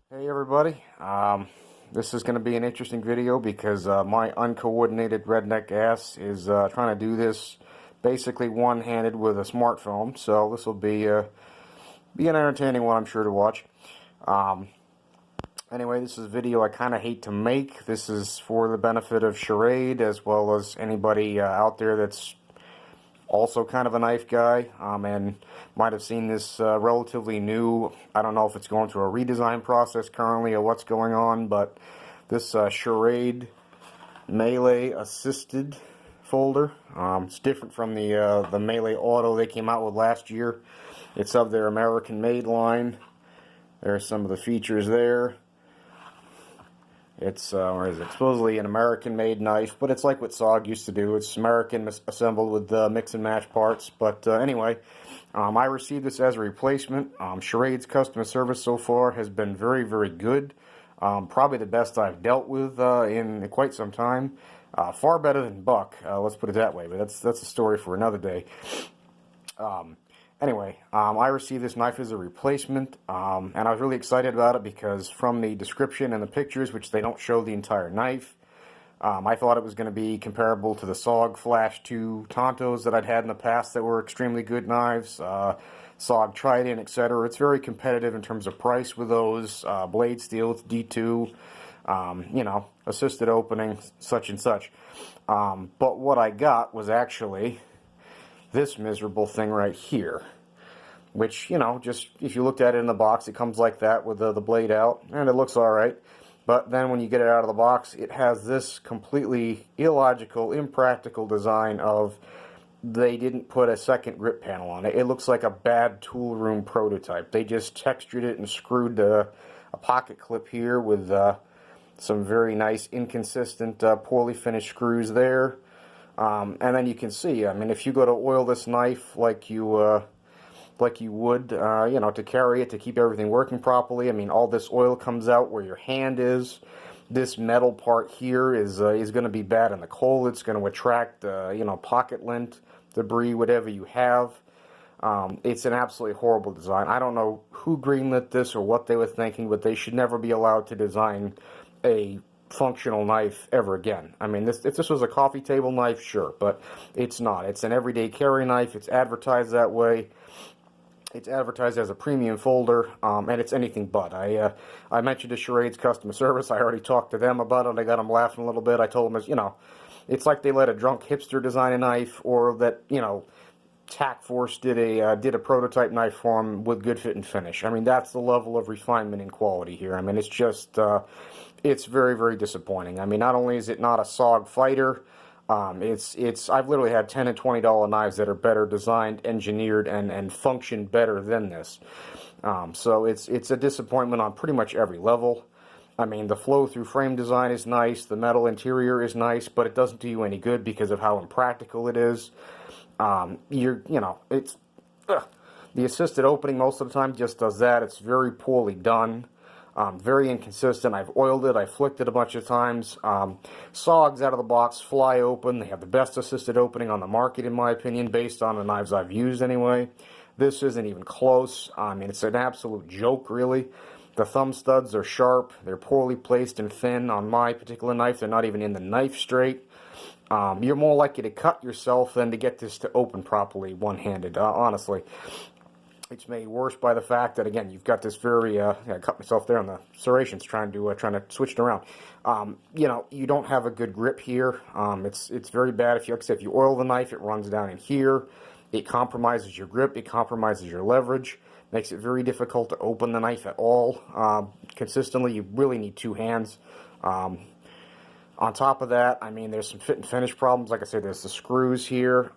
Hey everybody, this is going to be an interesting video because my uncoordinated redneck ass is trying to do this basically one-handed with a smartphone, so this will be an entertaining one, I'm sure, to watch. Um, anyway, this is a video I kind of hate to make. This is for the benefit of Schrade as well as anybody out there that's also kind of a knife guy, and might have seen this relatively new. I don't know if it's going through a redesign process currently or what's going on, but this Schrade Melee Assisted folder. It's different from the Melee Auto they came out with last year. It's of their American-made line. There's some of the features there. It's where is it? Supposedly an American-made knife, but it's like what SOG used to do. It's American assembled with mix and match parts. But anyway, I received this as a replacement. Schrade's customer service so far has been very, very good. Probably the best I've dealt with in quite some time. Far better than Buck. Let's put it that way. But that's a story for another day. Anyway, I received this knife as a replacement, and I was really excited about it because from the description and the pictures, which they don't show the entire knife, I thought it was going to be comparable to the SOG Flash 2 Tontos that I'd had in the past that were extremely good knives, SOG Trident, etc. It's very competitive in terms of price with those, blade steel, it's D2, you know, assisted opening, such and such. But what I got was actually this miserable thing right here, which, you know, just if you looked at it in the box, it comes like that with the blade out, and it looks alright. But then when you get it out of the box, it has this completely illogical, impractical design of they didn't put a second grip panel on it. It looks like a bad tool room prototype. They just textured it and screwed a pocket clip here with some very nice, inconsistent, poorly finished screws there. And then you can see, I mean, if you go to oil this knife like you would, you know, to carry it, to keep everything working properly, I mean, all this oil comes out where your hand is. This metal part here is going to be bad in the cold. It's going to attract, you know, pocket lint, debris, whatever you have. It's an absolutely horrible design. I don't know who greenlit this or what they were thinking, but they should never be allowed to design a functional knife ever again. I mean, if this was a coffee table knife, sure, but it's not. It's an everyday carry knife. It's advertised that way. It's advertised as a premium folder, and it's anything but. I mentioned to Schrade's customer service. I already talked to them about it. I got them laughing a little bit. I told them, you know, it's like they let a drunk hipster design a knife, or that, you know, Tac Force did a prototype knife for them with good fit and finish. I mean, that's the level of refinement and quality here. I mean, it's just it's very, very disappointing. I mean, not only is it not a SOG fighter, I've literally had $10 and $20 knives that are better designed, engineered, and function better than this. So it's a disappointment on pretty much every level. I mean, the flow through frame design is nice, the metal interior is nice, but it doesn't do you any good because of how impractical it is. You know, it's the assisted opening most of the time just does that. It's very poorly done, very inconsistent. I've oiled it, I've flicked it a bunch of times. SOGs out of the box fly open. They have the best assisted opening on the market, in my opinion, based on the knives I've used anyway. This isn't even close. I mean, it's an absolute joke, really. The thumb studs are sharp. They're poorly placed and thin. On my particular knife, they're not even in the knife straight. You're more likely to cut yourself than to get this to open properly one-handed, honestly. It's made worse by the fact that, again, you've got this very, I cut myself there on the serrations trying to switch it around. You know, you don't have a good grip here. It's very bad. Like I said, if you oil the knife, it runs down in here. It compromises your grip. It compromises your leverage. Makes it very difficult to open the knife at all. Consistently, you really need two hands. On top of that, I mean, there's some fit and finish problems. Like I said, there's the screws here.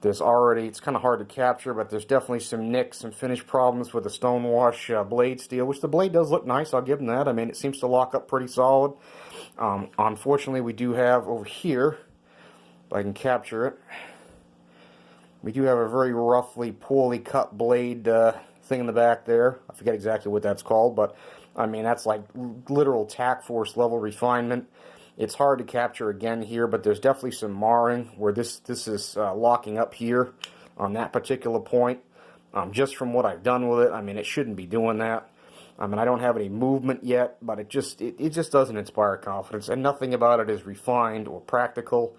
It's kind of hard to capture, but there's definitely some nicks, some finish problems with the stonewash blade steel, which the blade does look nice, I'll give them that. I mean, it seems to lock up pretty solid. Unfortunately, we do have over here, if I can capture it, we do have a very roughly, poorly cut blade thing in the back there. I forget exactly what that's called, but I mean, that's like literal Tac Force level refinement. It's hard to capture again here, but there's definitely some marring where this is locking up here on that particular point. Just from what I've done with it, I mean, it shouldn't be doing that. I mean, I don't have any movement yet, but it just doesn't inspire confidence, and nothing about it is refined or practical.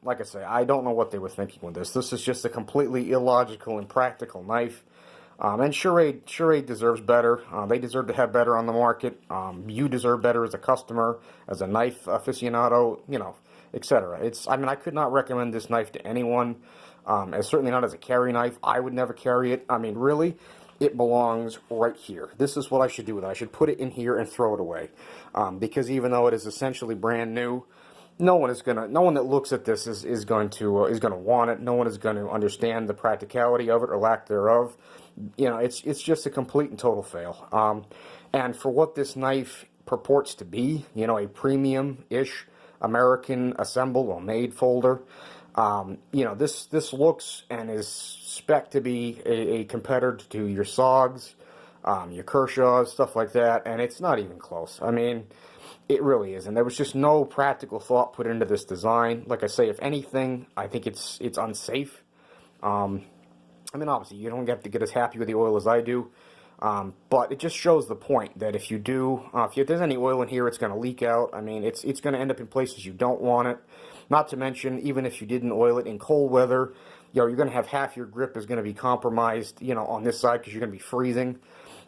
Like I say, I don't know what they were thinking with this. This is just a completely illogical and practical knife. And Schrade deserves better. They deserve to have better on the market. You deserve better as a customer, as a knife aficionado, you know, etc. I mean, I could not recommend this knife to anyone, as certainly not as a carry knife. I would never carry it. I mean, really, it belongs right here. This is what I should do with it. I should put it in here and throw it away, because even though it is essentially brand new, no one that looks at this is going to want it. No one is going to understand the practicality of it or lack thereof. You know, it's just a complete and total fail. And for what this knife purports to be, you know, a premium-ish American assembled or made folder, you know, this looks and is spec'd to be a competitor to your SOGs, your Kershaws, stuff like that, and it's not even close. I mean, it really isn't. There was just no practical thought put into this design. Like I say, if anything, I think it's unsafe. I mean, obviously, you don't have to get as happy with the oil as I do, but it just shows the point that if you do, if there's any oil in here, it's going to leak out. I mean, it's going to end up in places you don't want it. Not to mention, even if you didn't oil it in cold weather, you know, you're going to have half your grip is going to be compromised, you know, on this side because you're going to be freezing.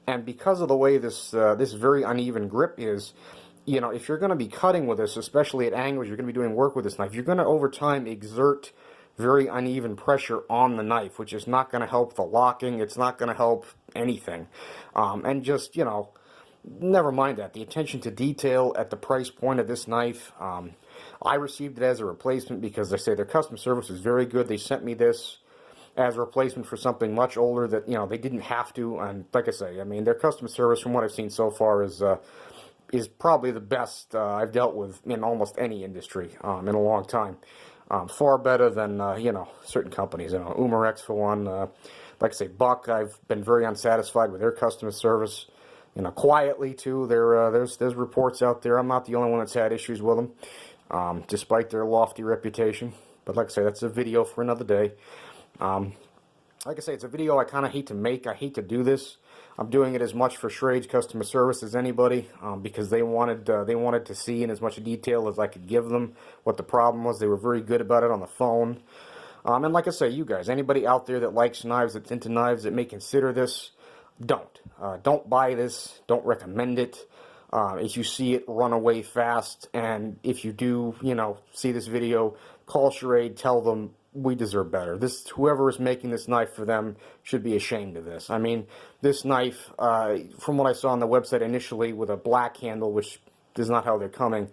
And because of the way this very uneven grip is, you know, if you're going to be cutting with this, especially at angles, you're going to be doing work with this knife, you're going to, over time, exert very uneven pressure on the knife, which is not going to help the locking. It's not going to help anything. And just, you know, never mind that. The attention to detail at the price point of this knife, I received it as a replacement because they say their customer service is very good. They sent me this as a replacement for something much older that, you know, they didn't have to. And like I say, I mean, their customer service, from what I've seen so far, is probably the best I've dealt with in almost any industry in a long time. Far better than, you know, certain companies. You know, Umarex for one. Like I say, Buck, I've been very unsatisfied with their customer service. You know, quietly, too. There's reports out there. I'm not the only one that's had issues with them, despite their lofty reputation. But like I say, that's a video for another day. Like I say, it's a video I kind of hate to make. I hate to do this. I'm doing it as much for Schrade's customer service as anybody, because they wanted to see in as much detail as I could give them what the problem was. They were very good about it on the phone. And like I say, you guys, anybody out there that likes knives, that's into knives, that may consider this, don't buy this. Don't recommend it. If you see it, run away fast. And if you do, you know, see this video, call Schrade, tell them we deserve better. Whoever is making this knife for them should be ashamed of this. I mean, this knife, from what I saw on the website initially, with a black handle, which is not how they're coming,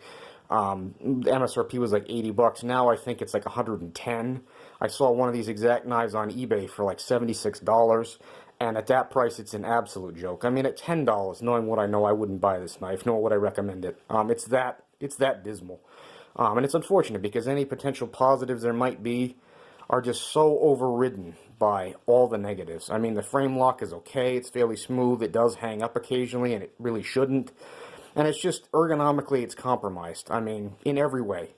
the MSRP was like $80. Now I think it's like $110. I saw one of these exact knives on eBay for like $76. And at that price, it's an absolute joke. I mean, at $10, knowing what I know, I wouldn't buy this knife, nor would I recommend it. It's that dismal. And it's unfortunate because any potential positives there might be are just so overridden by all the negatives. I mean, the frame lock is okay. It's fairly smooth. It does hang up occasionally, and it really shouldn't. And it's just, ergonomically, it's compromised. I mean, in every way.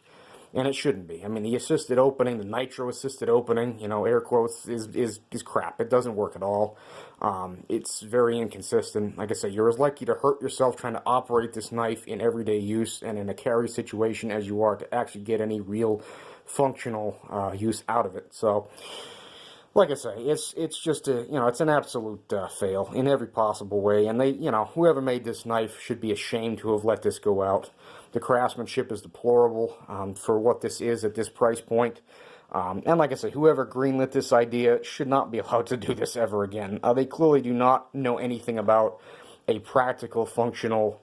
And it shouldn't be. I mean, the assisted opening, the nitro assisted opening, you know, air quotes, is crap. It doesn't work at all. It's very inconsistent. Like I say, you're as likely to hurt yourself trying to operate this knife in everyday use and in a carry situation as you are to actually get any real functional use out of it. So, like I say, it's just a, you know, it's an absolute fail in every possible way. And they, you know, whoever made this knife should be ashamed to have let this go out. The craftsmanship is deplorable for what this is at this price point. And like I say, whoever greenlit this idea should not be allowed to do this ever again. They clearly do not know anything about a practical, functional,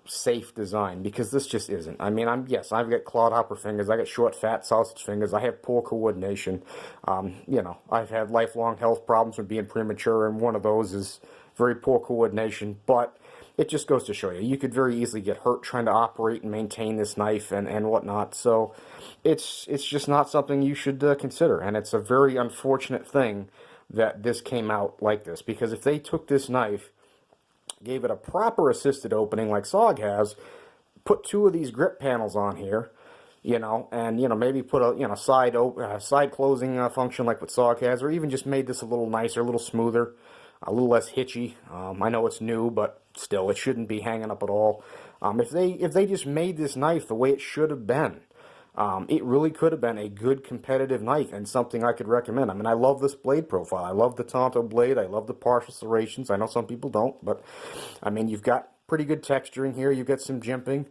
safe design, because this just isn't. I mean, I've got clodhopper fingers, I got short, fat sausage fingers, I have poor coordination. You know, I've had lifelong health problems from being premature, and one of those is very poor coordination, but it just goes to show you, you could very easily get hurt trying to operate and maintain this knife and whatnot. So it's just not something you should consider, and it's a very unfortunate thing that this came out like this, because if they took this knife, gave it a proper assisted opening like SOG has, put two of these grip panels on here, you know, and, you know, maybe put a, you know, side closing function like what SOG has, or even just made this a little nicer, a little smoother, a little less hitchy. I know it's new, but still, it shouldn't be hanging up at all. If they just made this knife the way it should have been, it really could have been a good competitive knife and something I could recommend. I mean, I love this blade profile. I love the Tonto blade. I love the partial serrations. I know some people don't, but I mean, you've got pretty good texturing here. You've got some jimping.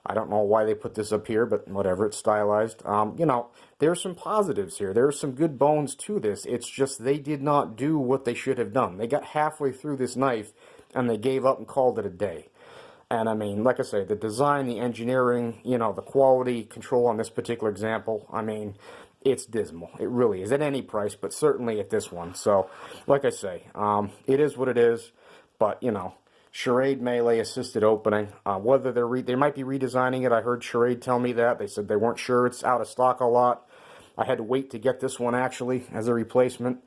I don't know why they put this up here, but whatever, it's stylized. You know, there's some positives here. There's some good bones to this. It's just they did not do what they should have done. They got halfway through this knife, and they gave up and called it a day. And I mean, like I say, the design, the engineering, you know, the quality control on this particular example, I mean, it's dismal. It really is, at any price, but certainly at this one. So, like I say, it is what it is, but, you know, Schrade melee assisted opening. Whether they might be redesigning it, I heard Schrade tell me that. They said they weren't sure. It's out of stock a lot. I had to wait to get this one, actually, as a replacement.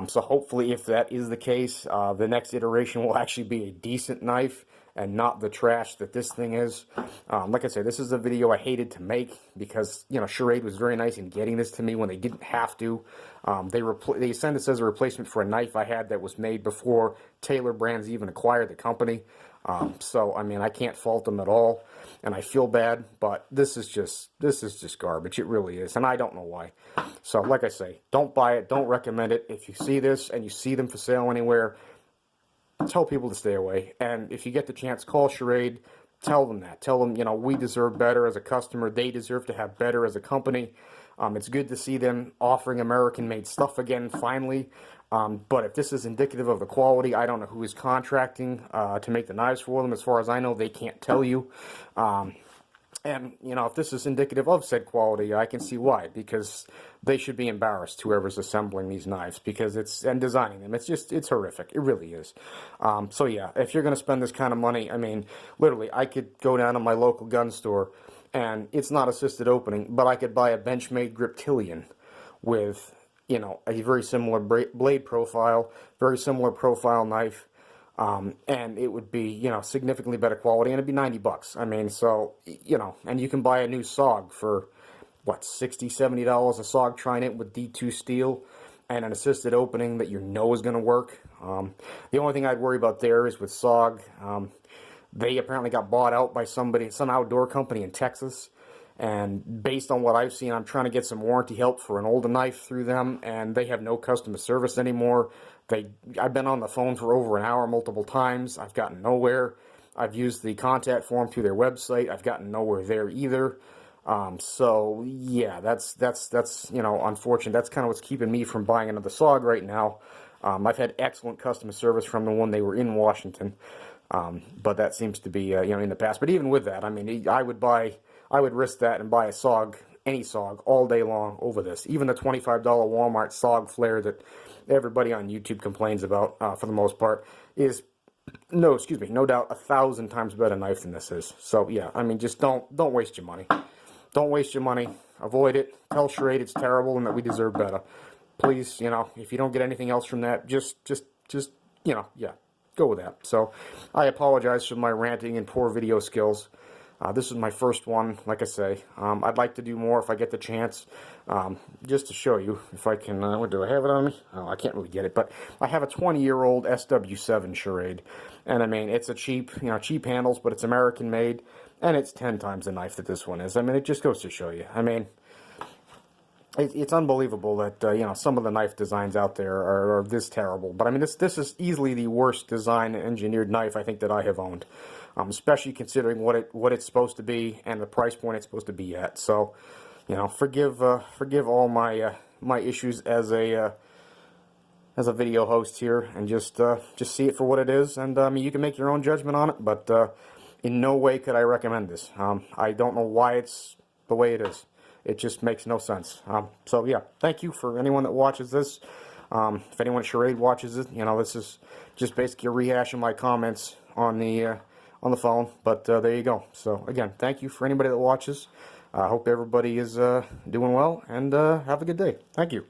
So hopefully, if that is the case, the next iteration will actually be a decent knife and not the trash that this thing is. Like I said, this is a video I hated to make because, you know, Schrade was very nice in getting this to me when they didn't have to. They sent this as a replacement for a knife I had that was made before Taylor Brands even acquired the company. So, I mean, I can't fault them at all, and I feel bad, but this is just garbage. It really is, and I don't know why. So, like I say, don't buy it, don't recommend it. If you see this and you see them for sale anywhere, tell people to stay away. And if you get the chance, call Schrade, tell them that. Tell them, you know, we deserve better as a customer. They deserve to have better as a company. It's good to see them offering American-made stuff again, finally. But if this is indicative of the quality, I don't know who is contracting to make the knives for them. As far as I know, they can't tell you. And, you know, if this is indicative of said quality, I can see why. Because they should be embarrassed, whoever's assembling these knives, and designing them. It's horrific. It really is. So, yeah, if you're going to spend this kind of money, I mean, literally, I could go down to my local gun store, and it's not assisted opening, but I could buy a Benchmade Griptilian with, you know, a very similar blade profile, very similar profile knife. And it would be, you know, significantly better quality, and it'd be $90. I mean, so, you know, and you can buy a new SOG for, what, $60, $70 a SOG Trident with D2 steel and an assisted opening that you know is going to work. The only thing I'd worry about there is with SOG, they apparently got bought out by some outdoor company in Texas. And based on what I've seen, I'm trying to get some warranty help for an older knife through them, and they have no customer service anymore. I've been on the phone for over an hour multiple times. I've gotten nowhere. I've used the contact form through their website. I've gotten nowhere there either. So yeah, that's you know, unfortunate. That's kind of what's keeping me from buying another SOG right now. I've had excellent customer service from the one they were in Washington, but that seems to be you know, in the past. But even with that, I mean, I would risk that and buy a SOG, any SOG, all day long over this. Even the $25 Walmart SOG flare that everybody on YouTube complains about, for the most part, is, no doubt 1,000 times better knife than this is. So yeah, I mean, just don't waste your money. Don't waste your money. Avoid it. Tell Schrade it's terrible and that we deserve better. Please, you know, if you don't get anything else from that, just you know, yeah, go with that. So I apologize for my ranting and poor video skills. This is my first one, like I say. I'd like to do more if I get the chance, just to show you, if I can, what do I have it on me? Oh, I can't really get it, but I have a 20-year-old SW7 Schrade, and I mean, it's a cheap, you know, cheap handles, but it's American-made, and it's 10 times the knife that this one is. I mean, it just goes to show you. I mean, it's unbelievable that, you know, some of the knife designs out there are this terrible, but I mean, this is easily the worst design engineered knife I think that I have owned. Especially considering what it's supposed to be and the price point it's supposed to be at. So, you know, forgive all my my issues as a video host here, and just see it for what it is. And I mean, you can make your own judgment on it, but in no way could I recommend this. I don't know why it's the way it is. It just makes no sense. So yeah, thank you for anyone that watches this. If anyone at Schrade watches it, you know, this is just basically a rehash of my comments on the phone, but there you go. So again, thank you for anybody that watches. I hope everybody is doing well, and have a good day. Thank you.